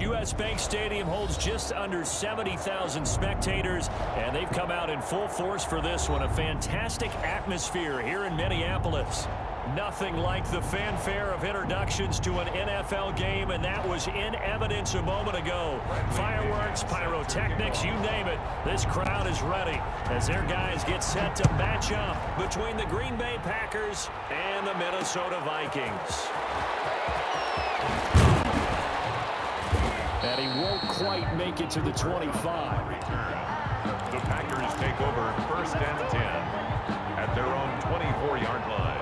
U.S. Bank Stadium holds just under 70,000 spectators, and they've come out in full force for this one. A fantastic atmosphere here in Minneapolis. Nothing like the fanfare of introductions to an NFL game, and that was in evidence a moment ago. Fireworks, pyrotechnics, you name it. This crowd is ready as their guys get set to match up between the Green Bay Packers and the Minnesota Vikings. And he won't quite make it to the 25. The Packers take over 1st and 10 at their own 24-yard line.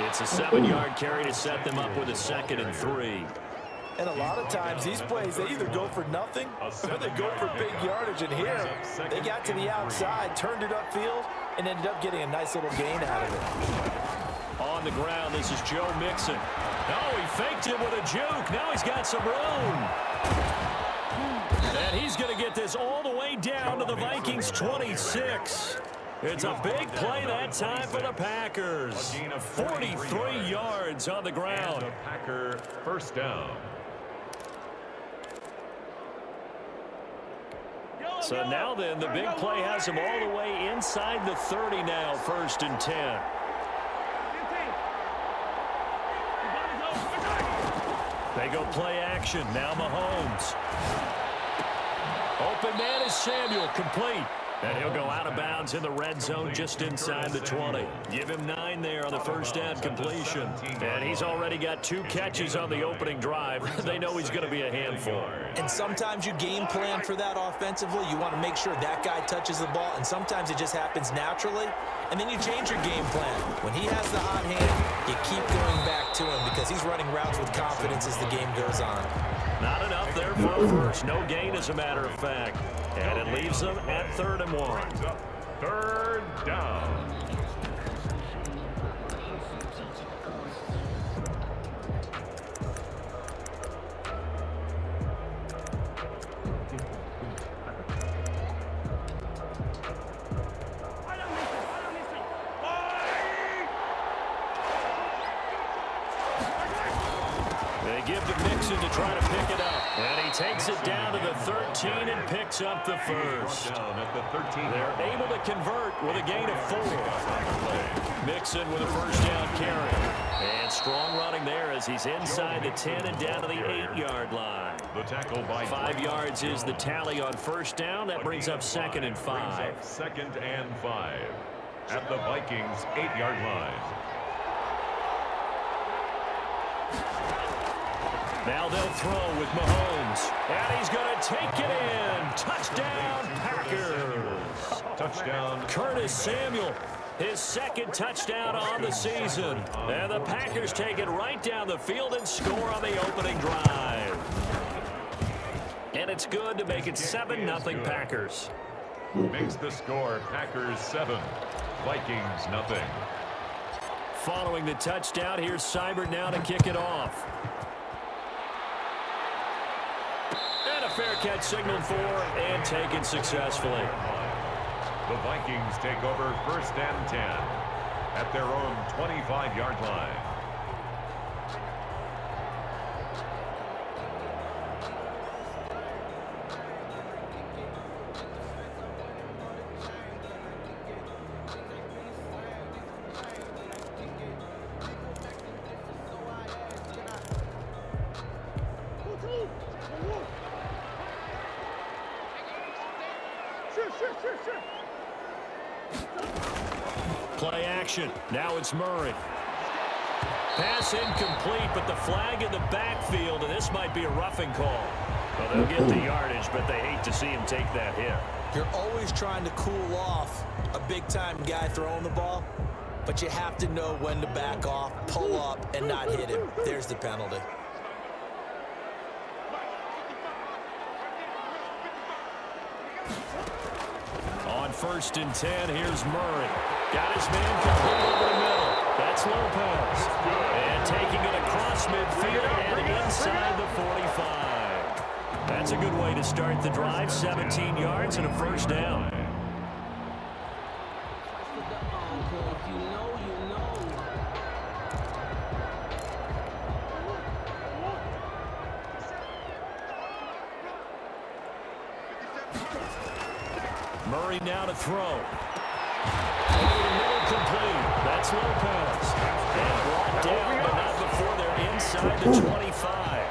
It's a 7-yard carry to set them up with a 2nd and 3. And a lot of times these plays, they either go for nothing or they go for big yardage. And here, they got to the outside, turned it upfield, and ended up getting a nice little gain out of it. On the ground, this is Joe Mixon. Oh, he faked him with a juke. Now he's got some room. And he's going to get this all the way down to the Vikings' 26. It's a big play that time for the Packers. 43 yards on the ground. And the Packer 1st down. So now then, the big play has him all the way inside the 30 now, 1st and 10. They go play action. Now Mahomes. Open man is Samuel, complete. And he'll go out of bounds in the red zone just inside the 20. Give him 9 there on the 1st down completion. And he's already got 2 catches on the opening drive. They know he's going to be a handful. And sometimes you game plan for that offensively. You want to make sure that guy touches the ball. And sometimes it just happens naturally. And then you change your game plan. When he has the hot hand, you keep going back to him because he's running routes with confidence as the game goes on. Not enough there for a first. No gain, as a matter of fact. And it leaves them at 3rd and 1. 3rd down. They give to Mixon to try to pick it up. And he takes it down to the 13 and picks up the 1st. Down at the 13. They're able to convert with a gain of 4. Mixon with a 1st down carry. And strong running there as he's inside the 10 and down to the 8-yard line. The tackle by 5 yards is the tally on 1st down. That brings up 2nd and 5. 2nd and 5 at the Vikings' 8-yard line. Now they'll throw with Mahomes. And he's going to take it in. Touchdown, Packers. Touchdown. Curtis Samuel, his 2nd touchdown on the season. And the Packers take it right down the field and score on the opening drive. And it's good to make it 7-0 Packers. Makes the score Packers 7, Vikings nothing. Following the touchdown, here's Seibert now to kick it off. And a fair catch signaled for and taken successfully. The Vikings take over 1st and 10 at their own 25-yard line. Play action. Now it's Murray. Pass incomplete, but the flag in the backfield, and this might be a roughing call. Well, they'll get the yardage, but they hate to see him take that hit. You're always trying to cool off a big-time guy throwing the ball, but you have to know when to back off, pull up, and not hit him. There's the penalty. On 1st and 10, here's Murray. Got his man complete over the middle. That's Lopez. And taking it across midfield and inside the 45. That's a good way to start the drive. 17 yards and a first down. Murray now to throw. Over the middle, complete. That's Lopez. And brought down, but not before they're inside the 25.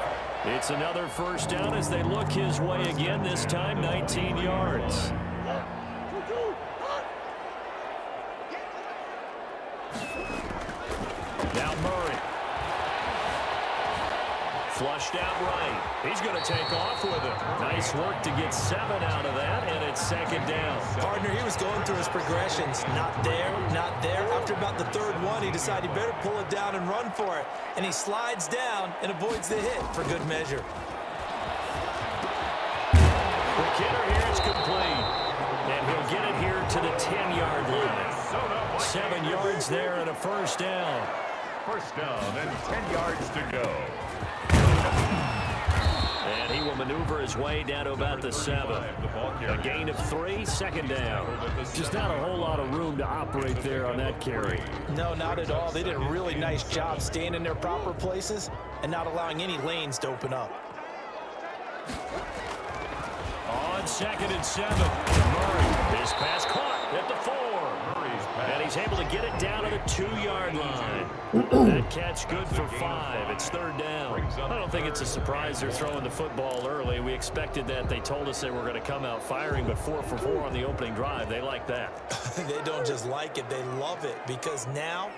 It's another first down as they look his way again, this time 19 yards. Now Murray. Flushed out right. He's going to take off with it. Nice work to get 7 out of that, and it's second down. Partner, he was going through his progressions. Not there, not there. After about the third one, he decided he better pull it down and run for it. And he slides down and avoids the hit for good measure. The kidder here is complete. And he'll get it here to the 10-yard line. 7 yards there and a first down. First down and 10 yards to go. And he will maneuver his way down to about the 7. A gain of 3, second down. Just not a whole lot of room to operate there on that carry. No, not at all. They did a really nice job staying in their proper places and not allowing any lanes to open up. On 2nd and 7, Murray. His pass caught at the 4. And he's able to get it down to the 2-yard line. That catch good for 5. It's third down. I don't think it's a surprise they're throwing the football early. We expected that. They told us they were going to come out firing, but 4 for 4 on the opening drive. They like that. They don't just like it, they love it, because now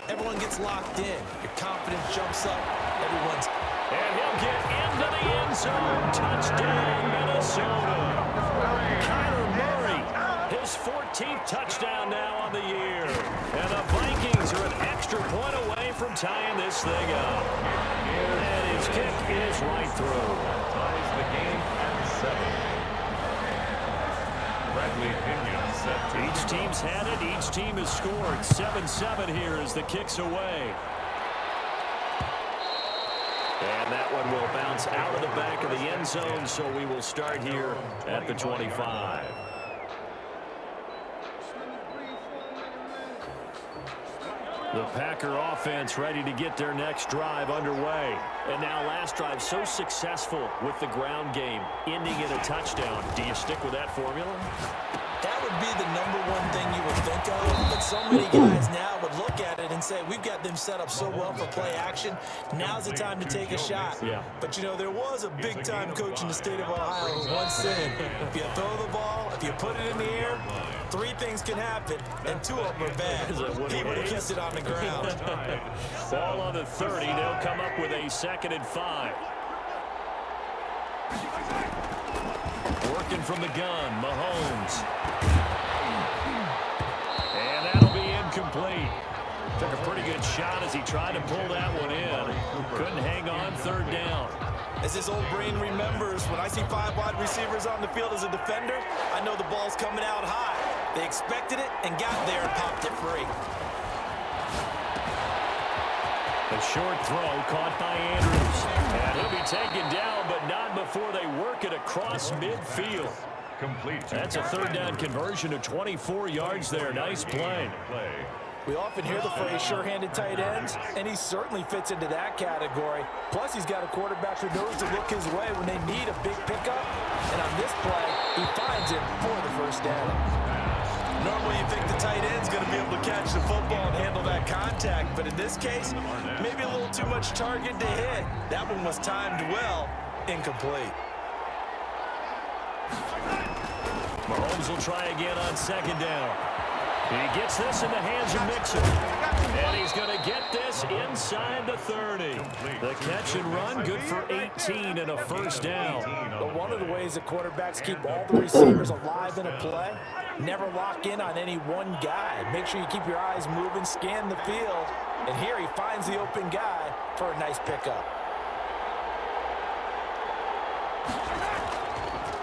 everyone gets locked in. Your confidence jumps up. Everyone's... And he'll get into the end zone. Touchdown, Minnesota. Kyler Murray, his 14th touchdown now on the year. And the Vikings are an extra point away from tying this thing up. And his kick is right through. Ties the game at 7. Bradley Pinion set to... Each team's had it. Each team has scored. 7-7 here as the kick's away. And that one will bounce out of the back of the end zone, so we will start here at the 25. The Packer offense ready to get their next drive underway. And now last drive so successful with the ground game, ending in a touchdown. Do you stick with that formula? That would be the #1 thing you would think of, but so many guys now would look at it and say, we've got them set up so well for play action. Now's the time to take a shot. Yeah. But, you know, there was a big-time coach in the state of Ohio who once said, if you throw the ball, if you put it in the air, 3 things can happen, and 2 of them are bad. He would have kept it on the ground. Ball on the 30. They'll come up with a 2nd and 5. Working from the gun, Mahomes. And that'll be incomplete. Took a pretty good shot as he tried to pull that one in. Couldn't hang on, 3rd down. As his old brain remembers, when I see 5 wide receivers on the field as a defender, I know the ball's coming out high. They expected it and got there and popped it free. A short throw caught by Andrews. And he'll be taken down, but not before they work it across midfield. Complete. That's a 3rd down conversion of 24 yards there. Nice play. We often hear the phrase sure-handed tight ends, and he certainly fits into that category. Plus, he's got a quarterback who knows to look his way when they need a big pickup. And on this play, he finds it for the first down. Normally, you think the tight end's going to be able to catch the football and handle that contact. But in this case, maybe a little too much target to hit. That one was timed well, incomplete. Mahomes will try again on 2nd down. He gets this in the hands of Mixon. And he's going to get this inside the 30. The catch and run, good for 18 and a first down. But one of the ways that quarterbacks keep all the receivers alive in a play, never lock in on any one guy. Make sure you keep your eyes moving, scan the field. And here he finds the open guy for a nice pickup.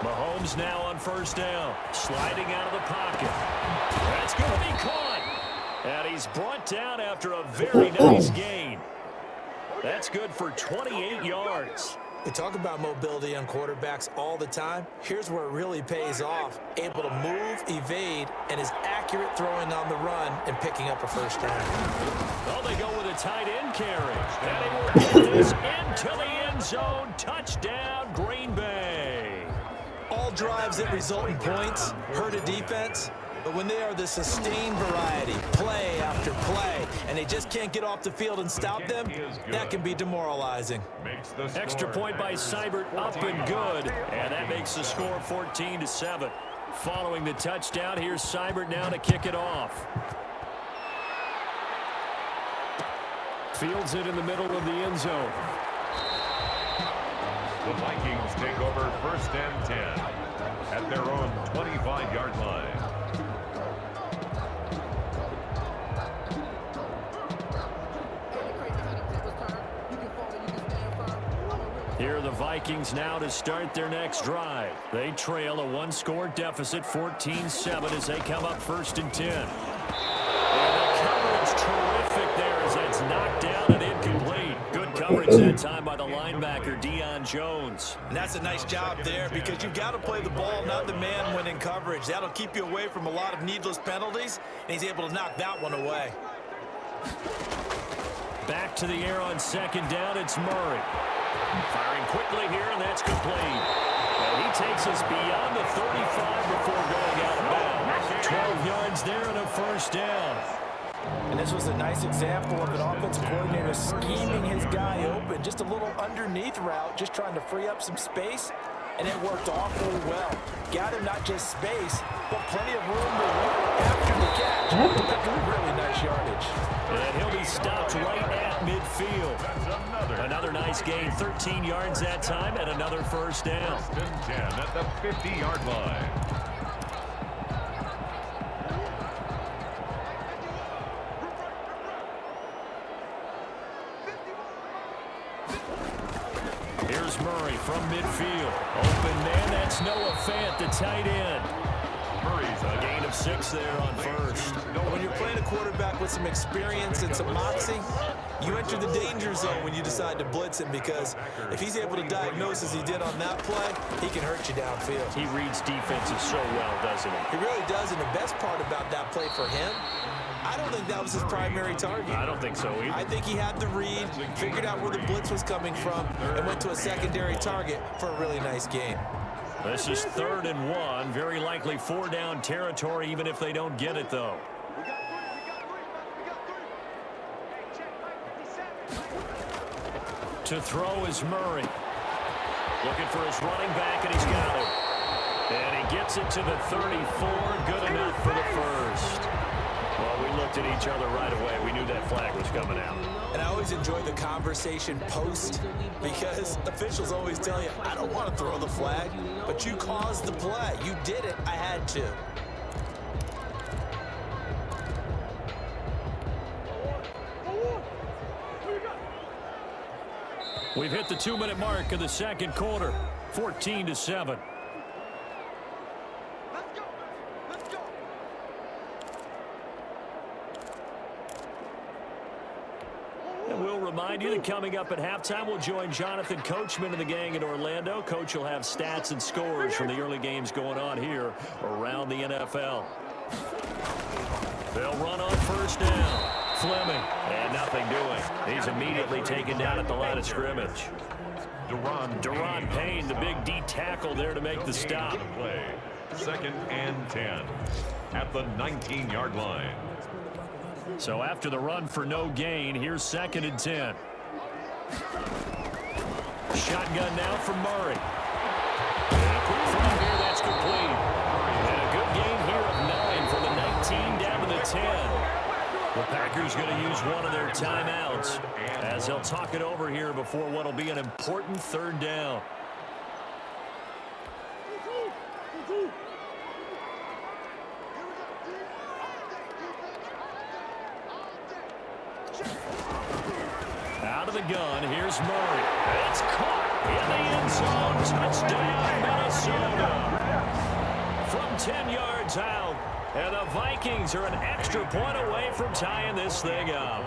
Mahomes now on first down, sliding out of the pocket. That's going to be caught. And he's brought down after a very nice gain. That's good for 28 yards. We talk about mobility on quarterbacks all the time. Here's where it really pays off. Able to move, evade, and is accurate throwing on the run and picking up a first down. Well, they go with a tight end carry. And he will get this into the end zone. Touchdown, Green Bay. All drives that result in points hurt a defense, but when they are the sustained variety, play after play, and they just can't get off the field and stop them, that can be demoralizing. Extra point by Seibert, up and good, and that makes the score 14-7. Following the touchdown, here's Seibert now to kick it off. Fields it in the middle of the end zone. The Vikings take over first and 10 at their own 25-yard line. Here are the Vikings now to start their next drive. They trail a one-score deficit, 14-7, as they come up first and 10. And the coverage terrific there as that's knocked down and incomplete. Good coverage that time by the linebacker, Deion Jones. And that's a nice job there because you've got to play the ball, not the man when in coverage. That'll keep you away from a lot of needless penalties, and he's able to knock that one away. Back to the air on second down, it's Murray. Firing quickly here, and that's complete. And he takes us beyond the 35 before going out of bounds. 12 yards there and a first down. And this was a nice example of an offensive coordinator scheming his guy open. Just a little underneath route, just trying to free up some space, and it worked awfully well. Got him not just space, but plenty of room to run after the catch to pick up really nice yardage. And he'll be stopped right at midfield. Another nice gain, 13 yards that time, and another first down. First and 10 at the 50-yard line. Here's Murray from midfield. Open man, that's Noah Fant, the tight end. Murray's a gain of 6 there on first. When you're playing a quarterback with some experience and some moxie, you enter the danger zone when you decide to blitz him, because if he's able to diagnose as he did on that play, he can hurt you downfield. He reads defenses so well, doesn't he? He really does, and the best part about that play for him, I don't think that was his primary target. I don't think so either. I think he had the read, figured out where the blitz was coming from, and went to a secondary target for a really nice gain. This is 3rd and 1. Very likely 4-down territory, even if they don't get it, though. To throw is Murray. Looking for his running back, and he's got it. And he gets it to the 34. Good enough for the first. Well, we looked at each other right away. We knew that flag was coming out. And I always enjoy the conversation post, because officials always tell you, I don't want to throw the flag, but you caused the play. You did it. I had to. We've hit the 2-minute mark of the second quarter, 14-7. And we'll remind you that coming up at halftime, we'll join Jonathan Coachman and the gang in Orlando. Coach will have stats and scores from the early games going on here around the NFL. They'll run on first down. Fleming, and nothing doing. He's immediately taken down at the line of scrimmage. Daron Payne, the big D tackle there to make the stop. Play. 2nd and 10 at the 19-yard line. So after the run for no gain, here's 2nd and 10. Shotgun now from Murray. And a quick throw here, that's complete. And a good gain here of 9 from the 19 down to the 10. The Packers going to use one of their timeouts as they'll talk it over here before what will be an important third down. Out of the gun, here's Murray. It's caught in the end zone. Touchdown, Minnesota. From 10 yards out. And the Vikings are an extra point away from tying this thing up.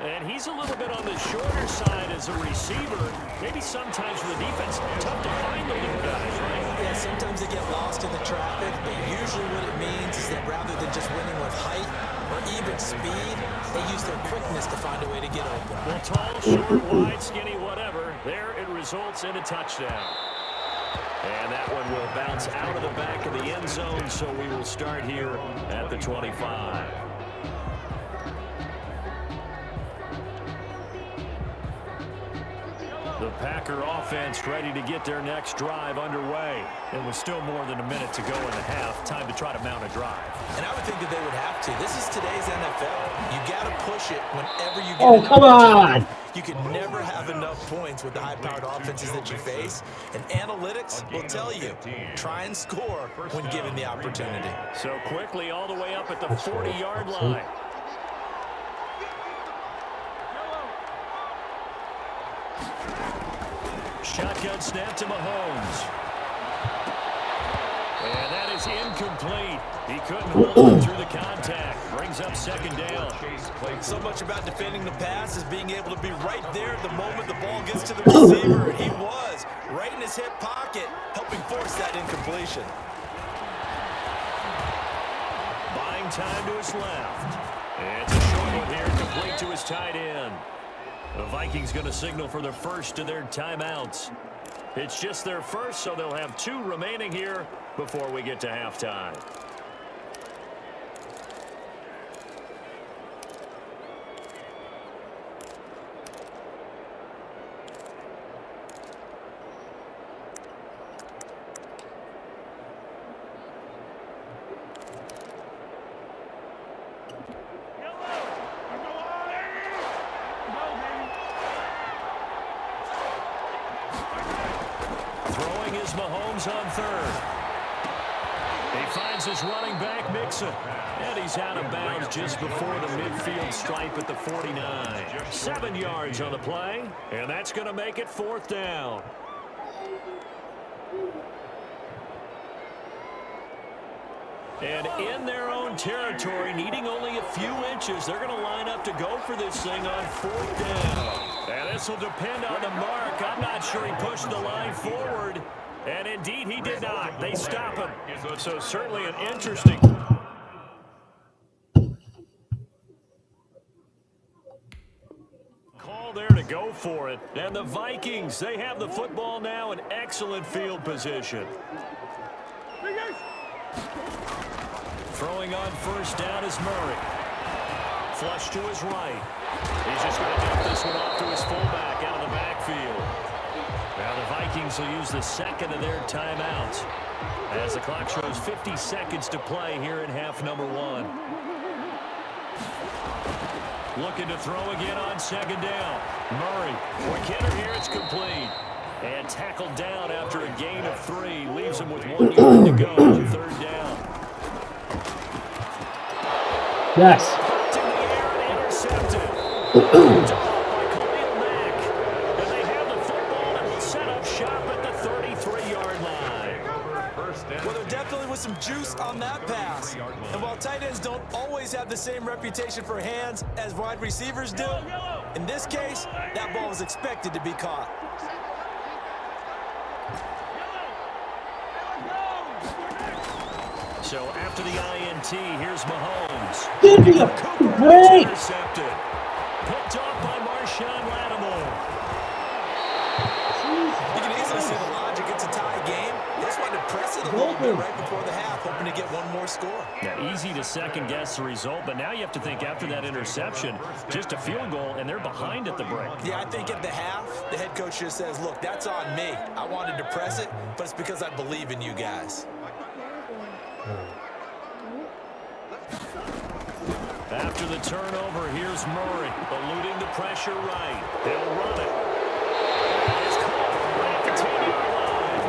And he's a little bit on the shorter side as a receiver. Maybe sometimes for the defense, tough to find the little guys, right? Yeah, sometimes they get lost in the traffic, but usually what it means is that rather than just winning with height or even speed, they use their quickness to find a way to get open. Well, tall, short, wide, skinny, whatever. There it results in a touchdown. And that one will bounce out of the back of the end zone, so we will start here at the 25. The Packer offense ready to get their next drive underway. It was still more than a minute to go in the half. Time to try to mount a drive. And I would think that they would have to. This is today's NFL. You got to push it whenever you get come on! You can never have enough points with the high-powered offenses that you face. And analytics will tell you, try and score when given the opportunity. So quickly all the way up at the 40-yard line. Shotgun snap to Mahomes. And that is incomplete. He couldn't hold it through the contact. Brings up second down. So much about defending the pass is being able to be right there at the moment the ball gets to the receiver. And he was right in his hip pocket, helping force that incompletion. Buying time to his left. And it's a short one here, complete to his tight end. The Vikings going to signal for the first of their timeouts. It's just their first, so they'll have 2 remaining here before we get to halftime. Mahomes on third. He finds his running back, Mixon. And he's out of bounds just before the midfield stripe at the 49. 7 yards on the play. And that's going to make it 4th down. And in their own territory, needing only a few inches, they're going to line up to go for this thing on 4th down. And this will depend on the mark. I'm not sure he pushed the line forward. And indeed, he did not. They stop him. So certainly an interesting. Call there to go for it. And the Vikings, they have the football now in excellent field position. Throwing on first down is Murray. Flush to his right. He's just going to dump this one off to his fullback out of the backfield. Now the Vikings will use the second of their timeouts as the clock shows 50 seconds to play here in half number 1. Looking to throw again on second down. Murray, quick hitter here, it's complete. And tackled down after a gain of 3. Leaves him with 1 yard to go on third down. Yes. To the air and intercepted. Well, there definitely was some juice on that pass. And while tight ends don't always have the same reputation for hands as wide receivers do, in this case, that ball was expected to be caught. So after the INT, here's Mahomes. Great. Intercepted. Picked off by Marshawn Lattimore. You can easily see the logic. It's a tie game. They just wanted to press it a little bit right before the half, hoping to get one more score. Yeah, easy to second-guess the result, but now you have to think after that interception, just a field goal, and they're behind at the break. Yeah, I think at the half, the head coach just says, look, that's on me. I wanted to press it, but it's because I believe in you guys. After the turnover, here's Murray, eluding the pressure right. They'll run it. It's caught right at the 10-yard line.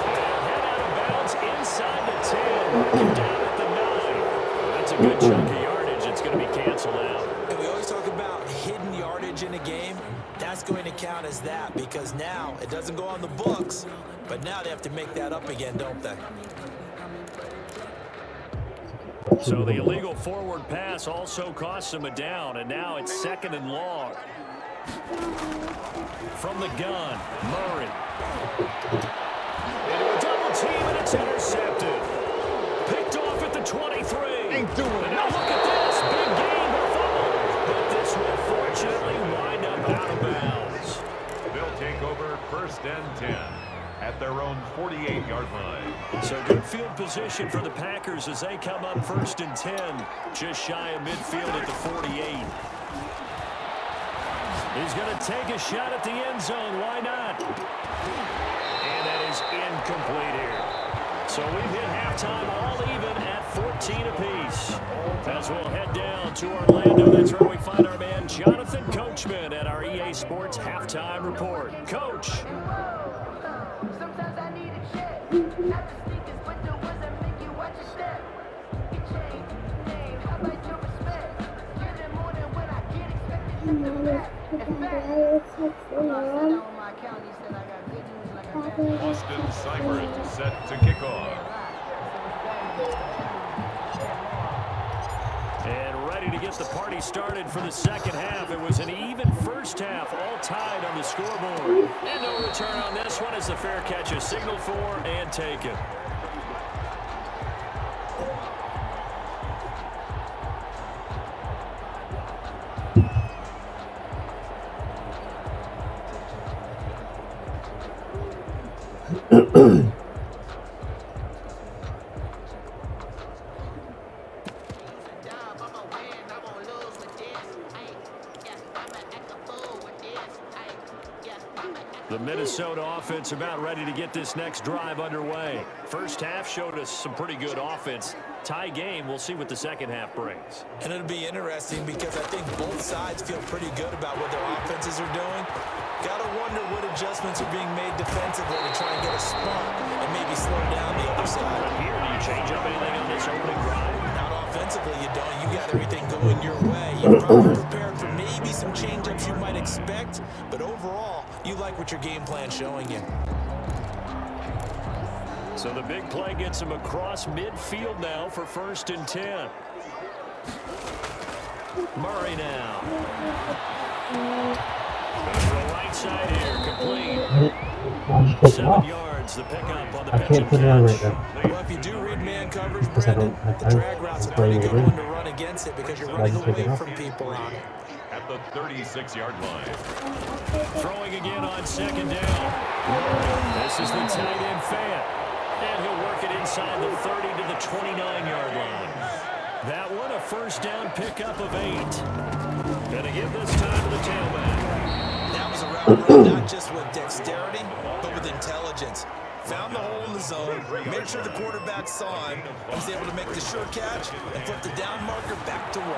And head out of bounds inside the 10. Down at the 9. That's a good chunk of yardage. It's going to be canceled out. And we always talk about hidden yardage in a game. That's going to count as that because now it doesn't go on the books, but now they have to make that up again, don't they? So the illegal forward pass also costs him a down, and now it's 2nd and long. From the gun, Murray. Into a double team, and it's intercepted. Picked off at the 23. Ain't doing And now look at this. Big game or fumble. But this will fortunately wind up out of bounds. They'll take over 1st and 10 at their own 48-yard line. So good field position for the Packers as they come up 1st and 10. Just shy of midfield at the 48. He's going to take a shot at the end zone. Why not? And that is incomplete here. So we've hit halftime all even at 14 apiece. As we'll head down to Orlando, that's where we find our man Jonathan Coachman at our EA Sports Halftime Report. Coach. Sometimes I need a check. Not the sneakers, but the ones that make you watch your step. You change your name, how about your respect? You're the more than when I get expected to come back. In fact, I'm not sitting on my account. He said I got good news like I got. Austin Seibert set to kick off. And ready to get the party started for the second half. It was an even first half, all tied on the scoreboard. And no return on this one as the fair catch is signaled for and taken. The Minnesota offense about ready to get this next drive underway. First half showed us some pretty good offense. Tie game, we'll see what the second half brings. And it'll be interesting because I think both sides feel pretty good about what their offenses are doing. Got to wonder what adjustments are being made defensively to try and get a spark and maybe slow down the other side. But here, do you change up anything on this opening drive? Not offensively, you don't. You got everything going your way. You're probably prepared for maybe some change-ups you might expect, but overall, you like what your game plan's showing you. So the big play gets him across midfield now for 1st and 10. Murray now. Goes to the right side here, complete. 7 yards, the pickup on the I pitch can't and put it on catch. right now. Well, if you do read man coverage, Because I Brandon, don't- the drag route's a pretty good one to run against it because you're running just take it away off. from people on it. At the 36-yard line. Throwing again on 2nd down. Murray, this is the tight end fan. And he'll work it inside the 30 to the 29-yard line. That one a 1st down pickup of 8. Gonna give this time to the tailback. That was a route run not just with dexterity, but with intelligence. Found the hole in the zone, made sure the quarterback saw him, and was able to make the sure catch and flip the down marker back to 1.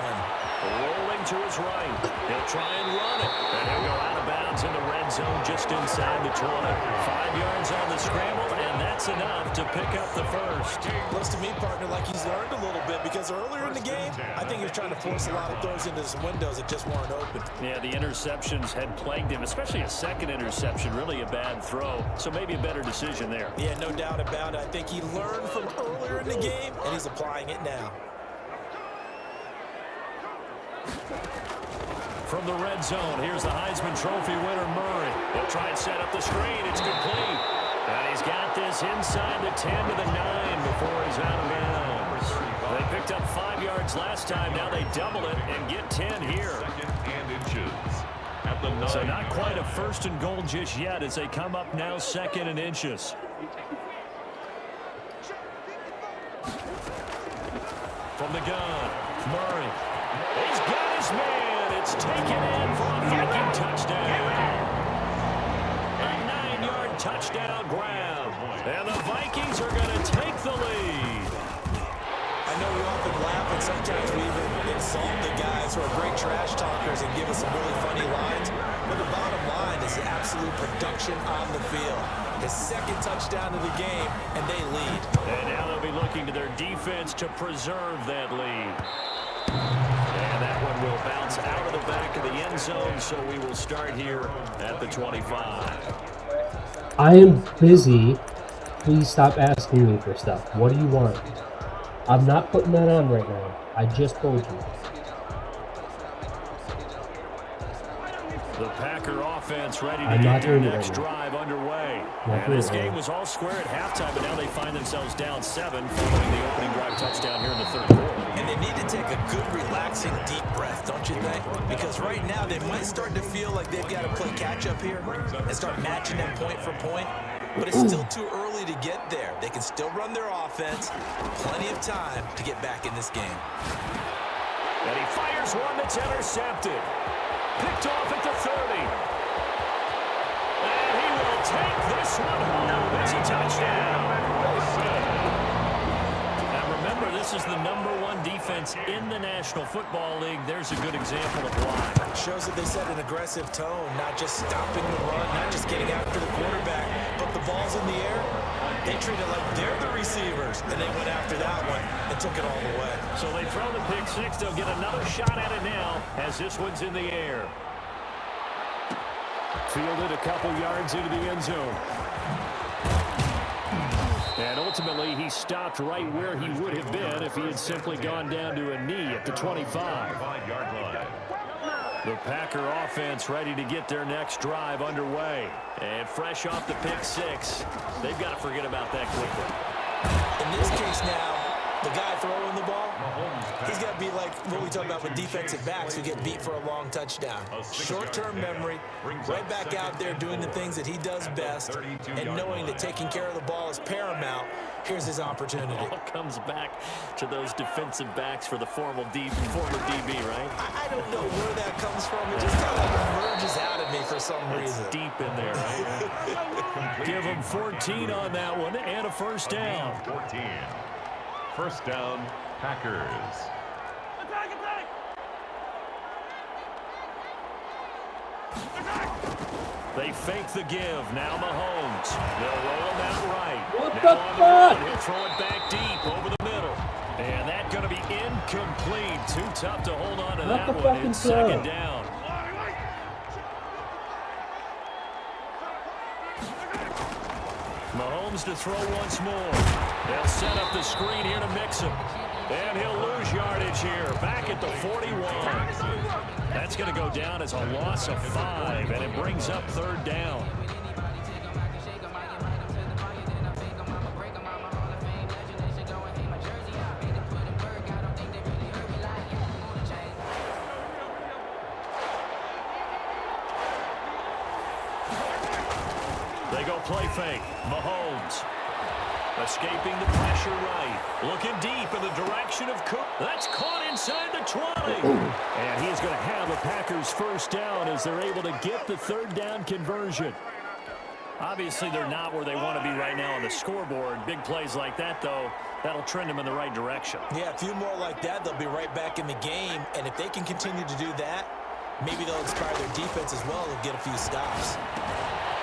Rolling to his right. He'll try and run it. And he'll go out of bounds in the red zone just inside the 20. 5 yards on the scramble, and that's enough to pick up the first. Looks to me, partner, like he's learned a little bit because earlier in the game, I think he was trying to force a lot of throws into some windows that just weren't open. Yeah, the interceptions had plagued him, especially a second interception, really a bad throw. So maybe a better decision there. Yeah, no doubt about it. I think he learned from earlier in the game, and he's applying it now. From the red zone, here's the Heisman Trophy winner, Murray. He'll try and set up the screen. It's complete. And he's got this inside the 10 to the 9 before he's out of bounds. They picked up 5 yards last time. Now they double it and get 10 here. 2nd and inches. At the 9. So not quite a 1st and goal just yet as they come up now 2nd and inches. From the gun, Murray. He's got his man. It's taken in for a Viking touchdown. A 9-yard touchdown grab. And the Vikings are going to take the lead. I know we often laugh And sometimes we even insult the guys who are great trash talkers and give us some really funny lines. But the bottom line is absolute production on the field. His second touchdown of the game, and they lead. And now they'll be looking to their defense to preserve that lead. And that one will bounce out of the back of the end zone, so we will start here at the 25. I am busy. Please stop asking me for stuff. What do you want? I'm not putting that on right now. I just told you. The Packer offense ready to get their next drive underway. And this game was all square at halftime, but now they find themselves down 7 following the opening drive touchdown here in the third quarter. And they need to take a good, relaxing, deep breath, don't you think? Because right now they might start to feel like they've got to play catch-up here and start matching them point for point. But it's still too early to get there. They can still run their offense. Plenty of time to get back in this game. And he fires one that's intercepted. Picked off at the 30. And he will take this one home. It's a touchdown. Now remember, this is the #1 defense in the National Football League. There's a good example of why. Shows that they set an aggressive tone, not just stopping the run, not just getting after the quarterback, but the ball's in the air. They treat it like they're the receivers, and they went after that one and took it all the way. So they throw the pick six. They'll get another shot at it now as this one's in the air. Fielded a couple yards into the end zone. And ultimately, he stopped right where he would have been if he had simply gone down to a knee at the 25. The Packer offense ready to get their next drive underway. And fresh off the pick six, they've got to forget about that quickly. In this case now, the guy throwing the ball, he's got to be like what we talk about with defensive backs who get beat for a long touchdown. Short-term memory, right back out there doing the things that he does best, and knowing that taking care of the ball is paramount. Here's his opportunity. It all comes back to those defensive backs for the former DB, right? I don't know where that comes from. It just kind of emerges out of me for some reason. It's deep in there, right? Give him 14 on that one and a first down. 14. First down, Packers. They fake the give. Now Mahomes. They'll roll him out right. What now the fuck? He'll throw it back deep over the middle. And that's going to be incomplete. Too tough to hold on to that one. It's second down. Mahomes to throw once more. They'll set up the screen here to mix him. And he'll lose yardage here. Back at the 41. That's going to go down as a loss of 5, and it brings up third down. They go play fake. Mahomes. Escaping the pressure right. Looking deep in the direction of Cook. That's caught inside the 20. And he's going to have a Packers first down as they're able to get the third down conversion. Obviously, they're not where they want to be right now on the scoreboard. Big plays like that, though, that'll trend them in the right direction. Yeah, a few more like that, they'll be right back in the game. And if they can continue to do that, maybe they'll inspire their defense as well and get a few stops.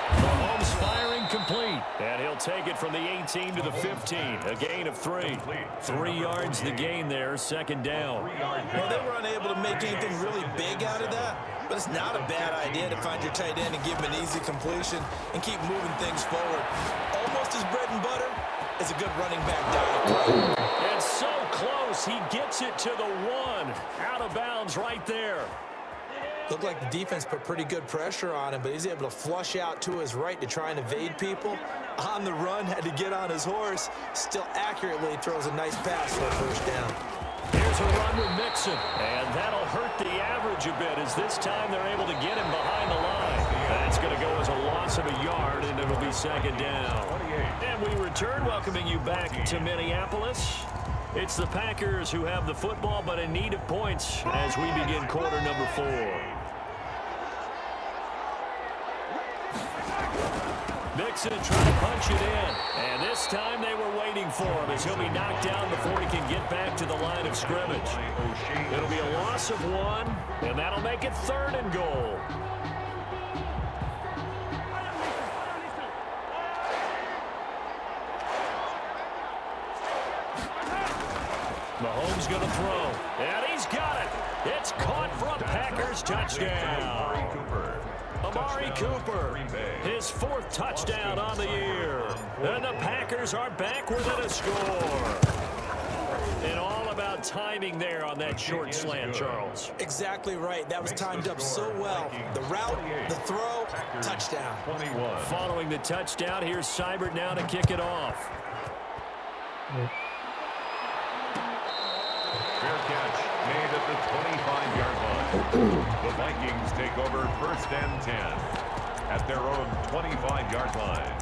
Mahomes firing complete, and he'll take it from the 18 to the 15. A gain of 3. 3 yards the gain there, second down. Well, they were unable to make anything really big out of that, but it's not a bad idea to find your tight end and give him an easy completion and keep moving things forward. Almost as bread and butter as a good running back dive. And so close, he gets it to the 1. Out of bounds right there. Looked like the defense put pretty good pressure on him, but he's able to flush out to his right to try and evade people. On the run, had to get on his horse. Still accurately throws a nice pass for a first down. Here's a run with Mixon, and that'll hurt the average a bit as this time they're able to get him behind the line. That's going to go as a loss of a yard, and it'll be second down. And we return, welcoming you back to Minneapolis. It's the Packers who have the football, but in need of points as we begin quarter number 4. fakes it and try to punch it in. And this time they were waiting for him as he'll be knocked down before he can get back to the line of scrimmage. It'll be a loss of 1, and that'll make it 3rd and goal. Mahomes going to throw, and he's got it. It's caught for a Packers touchdown. Amari Cooper, his 4th touchdown on the year. And the Packers are back within a score. And all about timing there on that short slant, Charles. Exactly right. That was timed up so well. The route, the throw, touchdown. Following the touchdown, here's Seibert now to kick it off. Fair catch made at the 25-yard line. The Vikings take over 1st and 10 at their own 25-yard line.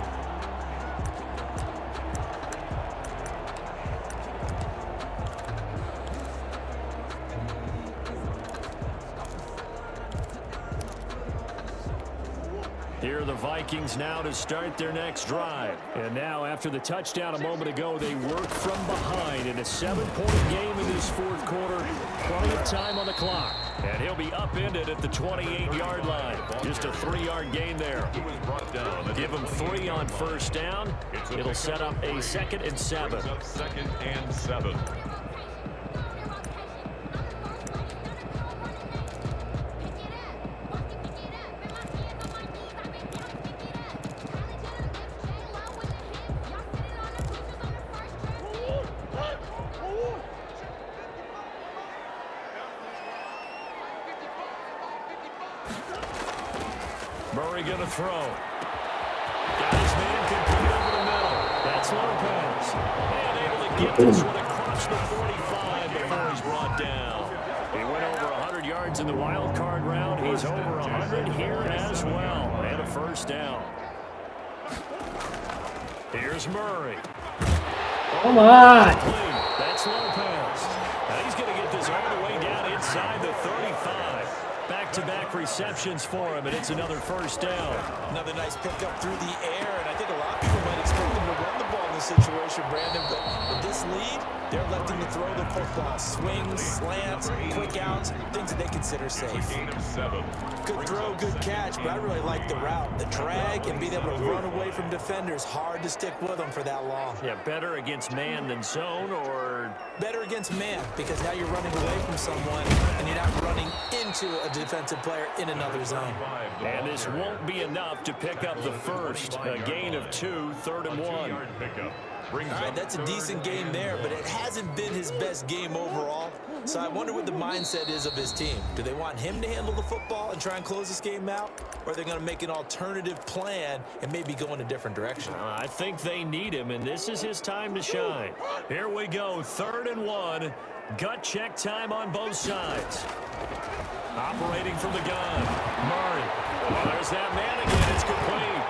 Here are the Vikings now to start their next drive. And now, after the touchdown a moment ago, they work from behind in a 7-point game in this 4th quarter. Plenty of time on the clock. And he'll be upended at the 28-yard line. Just a 3-yard gain there. Give him 3 on 1st down. It'll set up a 2nd and 7. 2nd and 7. Murray going to throw. Got his man complete over the middle. That's Lopez. And able to get this one across the 45 before he's brought down. He went over 100 yards in the wild card round. He's over 100 here as well. And a 1st down. Here's Murray. Come on. That's Lopez. Now he's going to get this all the way down inside the 35. Back-to-back receptions for him, and it's another 1st down. Another nice pickup through the air, and I think a lot of people might expect them to run the ball in this situation, Brandon, but with this lead, they're electing to throw the football. Swings, slants, quick outs, things that they consider safe. Good throw, good catch, but I really like the route. The drag and being able to run away from defenders, hard to stick with them for that long. Yeah, better against man than zone, or? Better against man, because now you're running away from someone, and you're not running into a defensive player in another zone. And this won't be enough to pick up the 1st. A gain of 2, 3rd and 1. All right, that's a decent game there, but it hasn't been his best game overall. So I wonder what the mindset is of his team. Do they want him to handle the football and try and close this game out? Or are they going to make an alternative plan and maybe go in a different direction? I think they need him, and this is his time to shine. Here we go, 3rd and 1. Gut check time on both sides. Operating from the gun, Murray. Well, there's that man again. It's complete.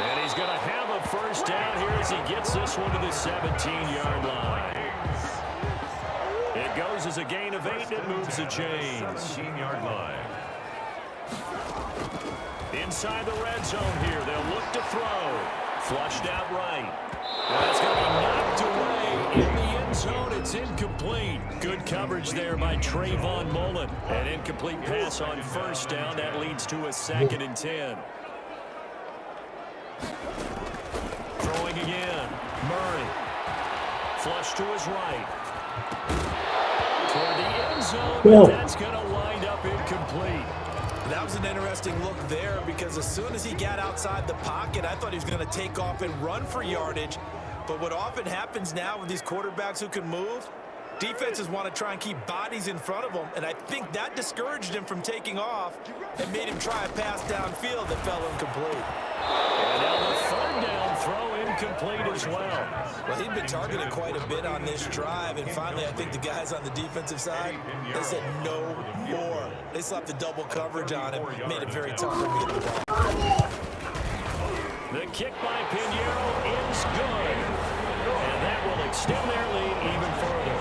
And he's going to have a 1st down here as he gets this one to the 17-yard line. It goes as a gain of 8. It moves the chains. 17-yard line. Inside the red zone here. They'll look to throw. Flushed out right. Well, it's going to be knocked away in the end zone. It's incomplete. Good coverage there by Trayvon Mullen. An incomplete pass on 1st down. That leads to a 2nd and 10. Throwing again. Murray. Flush to his right. Toward the end zone, but that's going to wind up incomplete. That was an interesting look there because as soon as he got outside the pocket, I thought he was going to take off and run for yardage. But what often happens now with these quarterbacks who can move, defenses want to try and keep bodies in front of them, and I think that discouraged him from taking off and made him try a pass downfield that fell incomplete. And now the 3rd down throw incomplete as well. Well, he'd been targeted quite a bit on this drive, and finally I think the guys on the defensive side, they said no more. They slapped the double coverage on him, made it very tough for him to get the ball. The kick by Pinheiro is good. And that will extend their lead even further.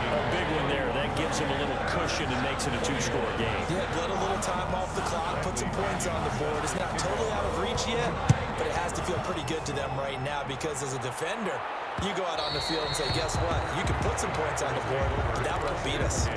A big one there. That gives him a little cushion and makes it a 2-score game. Yeah, let a little time off the clock, put some points on the board. It's not totally out of reach yet, but it has to feel pretty good to them right now because as a defender, you go out on the field and say, guess what? You can put some points on the board, but that won't beat us.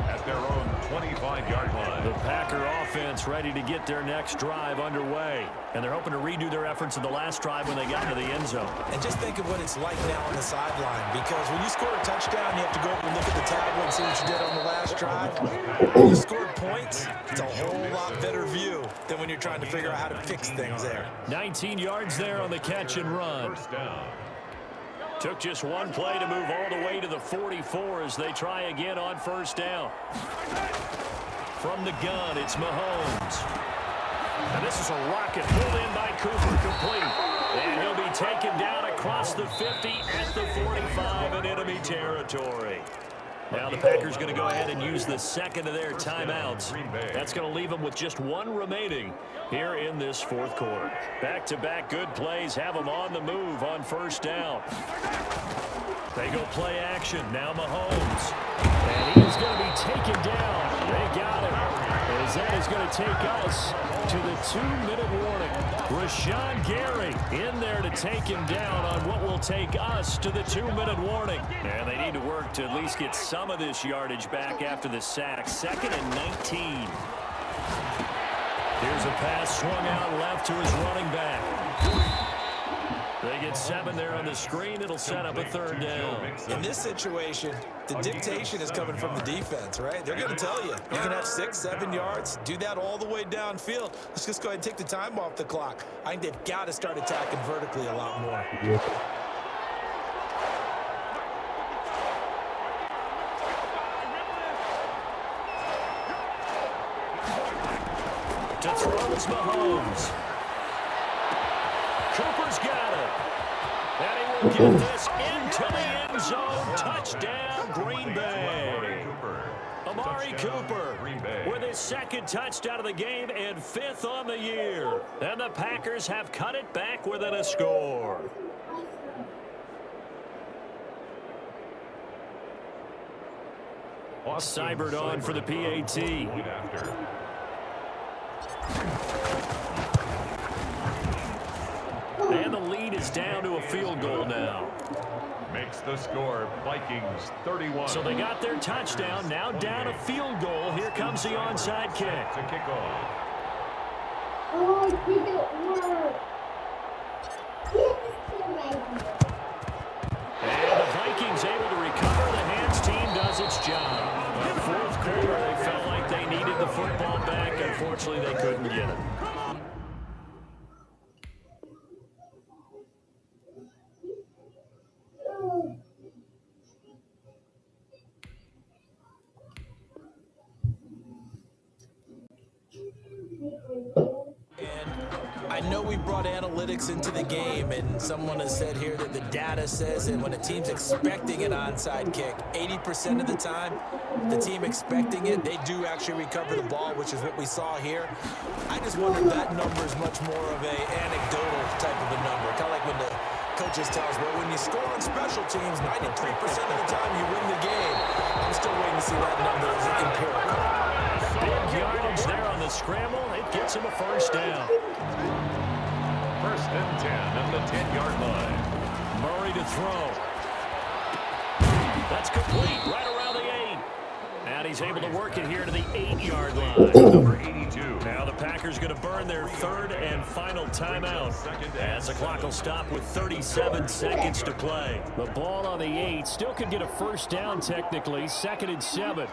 At their own 25-yard line. The Packer offense ready to get their next drive underway. And they're hoping to redo their efforts in the last drive when they got into the end zone. And just think of what it's like now on the sideline, because when you score a touchdown, you have to go over and look at the tablet and see what you did on the last drive. When you scored points, it's a whole lot better view than when you're trying to figure out how to fix things there. 19 yards there on the catch and run. First down. Took just one play to move all the way to the 44 as they try again on first down. From the gun, it's Mahomes. And this is a rocket pulled in by Cooper, complete. And he'll be taken down across the 50 at the 45 in enemy territory. Now the Packers going to go ahead and use the second of their timeouts. That's going to leave them with just one remaining here in this fourth quarter. Back-to-back good plays have them on the move on first down. They go play action. Now Mahomes. And he is going to be taken down. They got him. As that is going to take us to the 2-minute warning. Rashawn Gary in there to take him down on what will take us to the 2-minute warning. And they need to work to at least get some of this yardage back after the sack. 2nd and 19. Here's a pass swung out left to his running back. They get 7 there on the screen. It'll set up a third down. In this situation, the dictation is coming from the defense, right? They're going to tell you, you can have 6, 7 yards, do that all the way downfield. Let's just go ahead and take the time off the clock. I think they've got to start attacking vertically a lot more. To throw is Mahomes. Cooper's got it. And he will get this into the end zone. Touchdown, Green Bay. Amari Cooper with his second touchdown of the game and 5th on the year. And the Packers have cut it back within a score. Seibert on for the PAT. And the lead is down to a field goal now. Makes the score Vikings 31. So they got their touchdown, now down a field goal. Here comes the onside kick. To kick off. Oh, it didn't work. And the Vikings able to recover. The hands team does its job. In fourth quarter, they felt like they needed the football back. Unfortunately, they couldn't get it. I know we brought analytics into the game, and someone has said here that the data says that when a team's expecting an onside kick, 80% of the time, the team expecting it, they do actually recover the ball, which is what we saw here. I just wonder if that number is much more of a anecdotal type of a number, kind of like when the coaches tell us, well, when you score on special teams, 93% of the time you win the game. I'm still waiting to see that number as empirical. Big yardage there on the scramble. It gets him a first down. 1st and 10 at the 10-yard line. Murray to throw. That's complete right around the 8. And he's able to work it here to the 8-yard line. Number 82. Now the Packers going to burn their 3rd and final timeout as the clock will stop with 37 seconds to play. The ball on the 8 still could get a first down technically. 2nd and 7.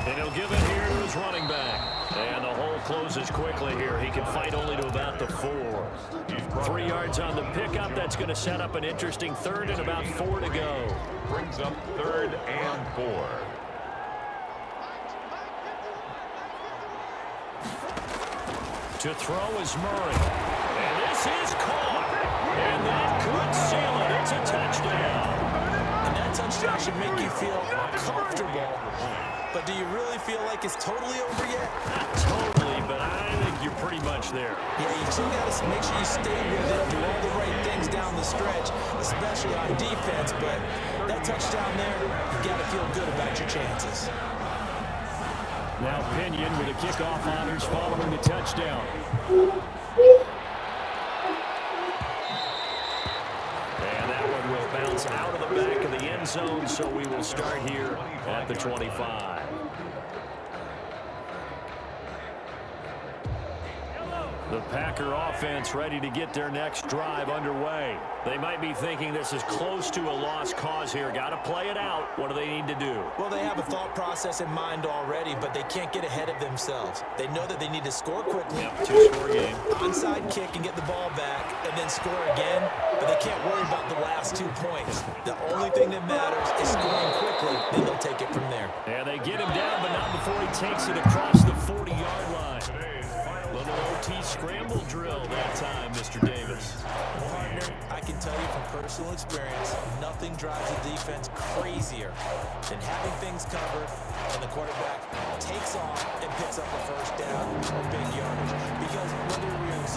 And he'll give it here to his running back. And the hole closes quickly here. He can fight only to about the 4. 3 yards on the pickup. That's going to set up an interesting 3rd and about 4 to go. Brings up 3rd and 4. To throw is Murray. And this is caught. And that could seal it. It's a touchdown. And that touchdown should make you feel comfortable. But do you really feel like it's totally over yet? Not totally, but I think you're pretty much there. Yeah, you still got to make sure you stay with it, do all the right things down the stretch, especially on defense. But that touchdown there, you got to feel good about your chances. Now Pinion with the kickoff honors following the touchdown. And that one will bounce out of the back of the end zone, so we will start here at the 25. The Packer offense ready to get their next drive underway. They might be thinking this is close to a lost cause here. Got to play it out. What do they need to do? Well, they have a thought process in mind already, but they can't get ahead of themselves. They know that they need to score quickly. Yep, two-score game. Onside kick and get the ball back and then score again, but they can't worry about the last 2 points. The only thing that matters is scoring quickly, then they'll take it from there. And they get him down, but not before he takes it across the 40-yard line. Little OT scramble drill that time, Mr. Davis. Partner, I can tell you from personal experience, nothing drives a defense crazier than having things covered and the quarterback takes off and picks up a first down or big yardage. Because whether you're in